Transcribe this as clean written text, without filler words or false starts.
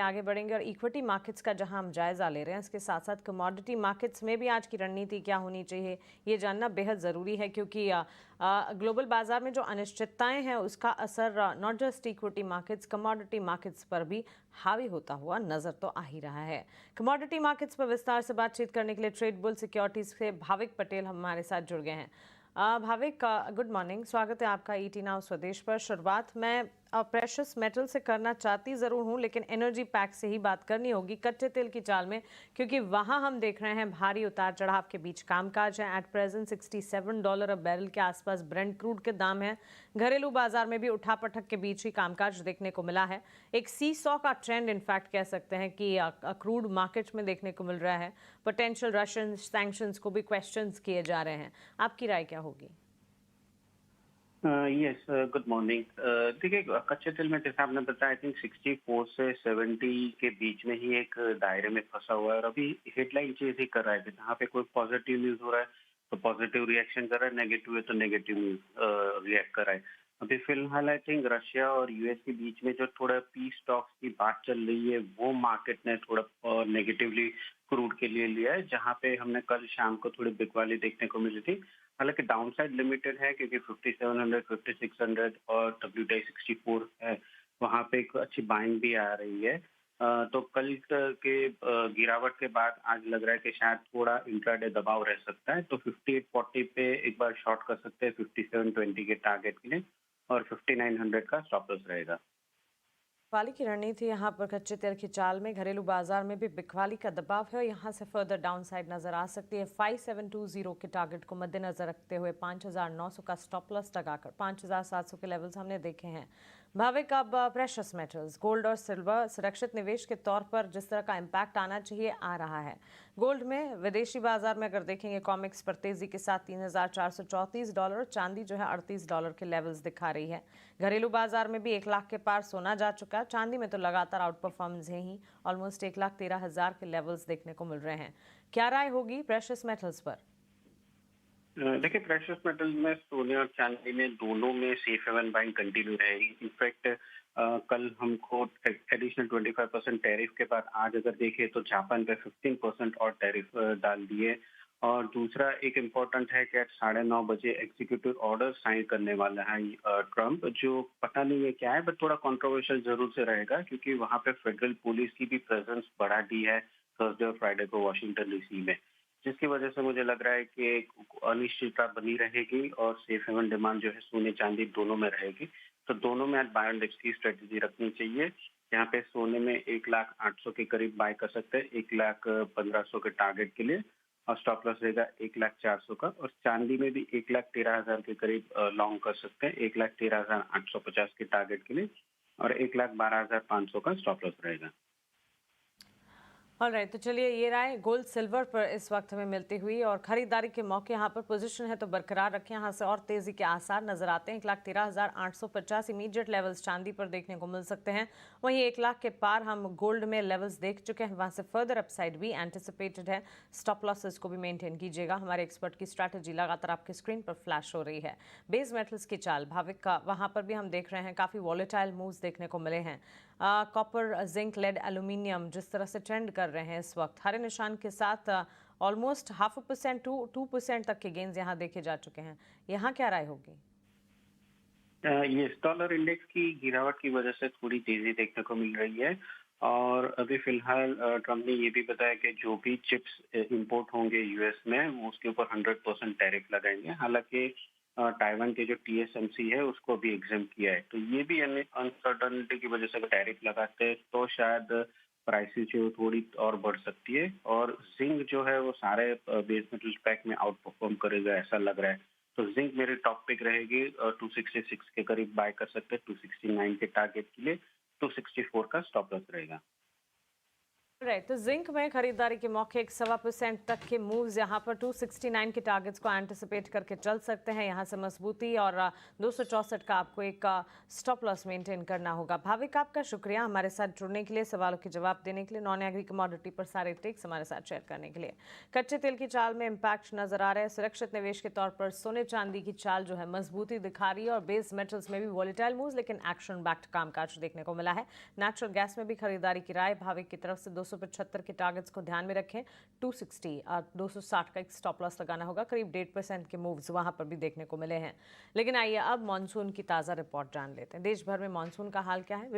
आगे बढ़ेंगे और इक्विटी मार्केट्स का जहां हम जायजा ले रहे हैं, इसके साथ साथ कमोडिटी मार्केट्स में भी आज की रणनीति क्या होनी चाहिए ये जानना बेहद ज़रूरी है, क्योंकि ग्लोबल बाजार में जो अनिश्चितताएं हैं उसका असर not just equity markets, commodity markets पर भी हावी होता हुआ नजर तो आ ही रहा है। कमोडिटी मार्केट्स पर विस्तार से बातचीत करने के लिए ट्रेड बुल सिक्योरिटीज से भाविक पटेल हमारे साथ जुड़ गए हैं। भाविक, गुड मॉर्निंग, स्वागत है आपका ईटी नाउ स्वदेश पर। शुरुआत मैं प्रेशस मेटल से करना चाहती ज़रूर हूँ, लेकिन एनर्जी पैक से ही बात करनी होगी कच्चे तेल की चाल में, क्योंकि वहाँ हम देख रहे हैं भारी उतार चढ़ाव के बीच कामकाज है। एट प्रेजेंट $67 अ बैरल के आसपास ब्रेंट क्रूड के दाम हैं। घरेलू बाजार में भी उठापटक के बीच ही कामकाज देखने को मिला है। एक सी सॉ का ट्रेंड इनफैक्ट कह सकते हैं कि क्रूड मार्केट में देखने को मिल रहा है। पोटेंशियल रशियन सैंक्शंस को भी क्वेश्चंस किए जा रहे हैं। आपकी राय क्या होगी? Yes, good morning. देखिए, कच्चे तेल में जैसे आपने बताया, आई थिंक 64 से 70 के बीच में ही एक दायरे में फंसा हुआ है और अभी हेडलाइन चेज ही कर रहा है कि जहाँ पे कोई पॉजिटिव न्यूज हो रहा है तो पॉजिटिव रिएक्शन कर रहा है, नेगेटिव है तो नेगेटिव न्यूज रिएक्ट कर रहा है। अभी फिलहाल आई थिंक रशिया और यूएस के बीच में जो थोड़ा पीस टॉक्स की बात चल रही है वो मार्केट ने थोड़ा नेगेटिवली क्रूड के लिए लिया है, जहाँ पे हमने कल शाम को थोड़ी बिकवाली देखने को मिली थी। हालांकि डाउनसाइड लिमिटेड है क्योंकि 5700, 5600 और WTI 64 है, वहां पे एक अच्छी बाइंग भी आ रही है। तो कल के गिरावट के बाद आज लग रहा है कि शायद थोड़ा इंट्राडे दबाव रह सकता है, तो 5840 पे एक बार शॉर्ट कर सकते हैं 5720 के टारगेट के लिए, और 5900 का स्टॉप लॉस रहेगा। बिकवाली की रणनीति यहाँ पर कच्चे तेल की चाल में घरेलू बाजार में भी बिकवाली का दबाव है और यहाँ से फर्दर डाउन साइड नजर आ सकती है। 5720 के टारगेट को मद्देनजर रखते हुए 5900 का स्टॉप लॉस लगाकर 5700 के लेवल्स हमने देखे हैं। भाविक, अब प्रेशस मेटल्स गोल्ड और सिल्वर सुरक्षित निवेश के तौर पर जिस तरह का इम्पैक्ट आना चाहिए आ रहा है। गोल्ड में विदेशी बाजार में अगर देखेंगे कॉमिक्स पर तेजी के साथ $3434, चांदी जो है $38 के लेवल्स दिखा रही है। घरेलू बाजार में भी 1 लाख के पार सोना जा चुका है। चांदी में तो लगातार आउट परफॉर्मेंस है ही, ऑलमोस्ट 1,13,000 के लेवल्स देखने को मिल रहे हैं। क्या राय होगी प्रेशियस मेटल्स पर? देखिए, प्रेशियस मेटल्स में सोने और चांदी में दोनों में सेफ हेवन बाइंग कंटिन्यू रहेगी। इनफैक्ट कल हमको एडिशनल 25% टैरिफ के बाद आज अगर देखें तो जापान पे 15% और टैरिफ डाल दिए। और दूसरा एक इम्पोर्टेंट है कि 9:30 बजे एग्जीक्यूटिव ऑर्डर साइन करने वाला है ट्रम्प, जो पता नहीं है क्या है, बट थोड़ा कंट्रोवर्शियल जरूर से रहेगा क्योंकि वहाँ पे फेडरल पुलिस की भी प्रेजेंस बढ़ा दी है थर्सडे और फ्राइडे को वॉशिंगटन डीसी में, जिसकी वजह से मुझे लग रहा है कि एक अनिश्चितता बनी रहेगी और सेफ हेवन डिमांड जो है सोने चांदी दोनों में रहेगी। तो दोनों में आज बाय एंड की स्ट्रेटेजी रखनी चाहिए। यहाँ पे सोने में 1,08,000 के करीब बाय कर सकते हैं, 1,15,000 के टारगेट के लिए, और स्टॉप लॉस रहेगा 1,04,000 का। और चांदी में भी 1,13,000 के करीब लॉन्ग कर सकते हैं, 1,13,850 के टारगेट के लिए, और 1,12,500 का स्टॉप लॉस रहेगा। ऑलराइट, तो चलिए ये राय गोल्ड सिल्वर पर इस वक्त हमें मिलती हुई, और खरीदारी के मौके यहाँ पर पोजीशन है तो बरकरार रखें। यहाँ से और तेजी के आसार नजर आते हैं। 1,13,850 इमीडिएट लेवल्स चांदी पर देखने को मिल सकते हैं। वहीं 1 लाख के पार हम गोल्ड में लेवल्स देख चुके हैं, वहां से फर्दर अपसाइड भी एंटिसिपेटेड है। स्टॉप लॉसेस को भी मेंटेन कीजिएगा। हमारे एक्सपर्ट की स्ट्रैटेजी लगातार आपके स्क्रीन पर फ्लैश हो रही है। बेस मेटल्स की चाल भाविक का, वहां पर भी हम देख रहे हैं काफी वॉलेटाइल मूव्स देखने को मिले हैं। कॉपर, जिंक, लेड, एल्यूमिनियम जिस तरह से ट्रेंड कर रहे हैं इस वक्त हरे निशान के साथ, ऑलमोस्ट 0.5% टू 2% तक के गेंस यहाँ देखे जा चुके हैं। यहाँ क्या राय होगी? ये डॉलर इंडेक्स की गिरावट की वजह से थोड़ी तेजी देखने को मिल रही है। और अभी फिलहाल ट्रम्प ने ये भी बताया कि जो भी चिप्स इंपोर्ट होंगे यूएस में वो उसके ऊपर 100% टैरिफ लगाएंगे। हालांकि ताइवान के जो टीएसएमसी है उसको भी एग्जाम किया है, तो ये भी अनसर्टनिटी की वजह से अगर टैरिफ लगाते हैं तो शायद प्राइसेस जो थोड़ी और बढ़ सकती है। और जिंक जो है वो सारे बेस मेटल पैक में आउट परफॉर्म करेगा ऐसा लग रहा है। तो जिंक मेरी टॉप पिक रहेगी, 266 के करीब बाय कर सकते हैं, 269 के टारगेट के लिए, 264 का स्टॉप लॉस रहेगा। राइट, तो जिंक में खरीदारी के मौके 1.25% तक के मूव्स यहाँ पर 269 के टारगेट्स को एंटिसिपेट करके चल सकते हैं। यहाँ से मजबूती और 264 का आपको एक स्टॉप लॉस मेंटेन करना होगा। भाविक, आपका शुक्रिया हमारे साथ जुड़ने के लिए, सवालों के जवाब देने के लिए, नॉन एग्री कमोडिटी पर सारे टेक्स हमारे साथ शेयर करने के लिए। कच्चे तेल की चाल में इम्पैक्ट नजर आ रहा है। सुरक्षित निवेश के तौर पर सोने चांदी की चाल जो है मजबूती दिखा रही है और बेस मेटल्स में भी वॉलेटाइल मूव्स लेकिन एक्शन बैक्ड कामकाज देखने को मिला है। नेचुरल गैस में भी खरीदारी की राय भाविक की तरफ से 275 के टारगेट्स को ध्यान में रखें। 260 और 260 का एक स्टॉप लॉस लगाना होगा। करीब 1.5% के मूव्स वहां पर भी देखने को मिले हैं। लेकिन आइए अब मॉनसून की ताजा रिपोर्ट जान लेते हैं। देश भर में मॉनसून का हाल क्या है।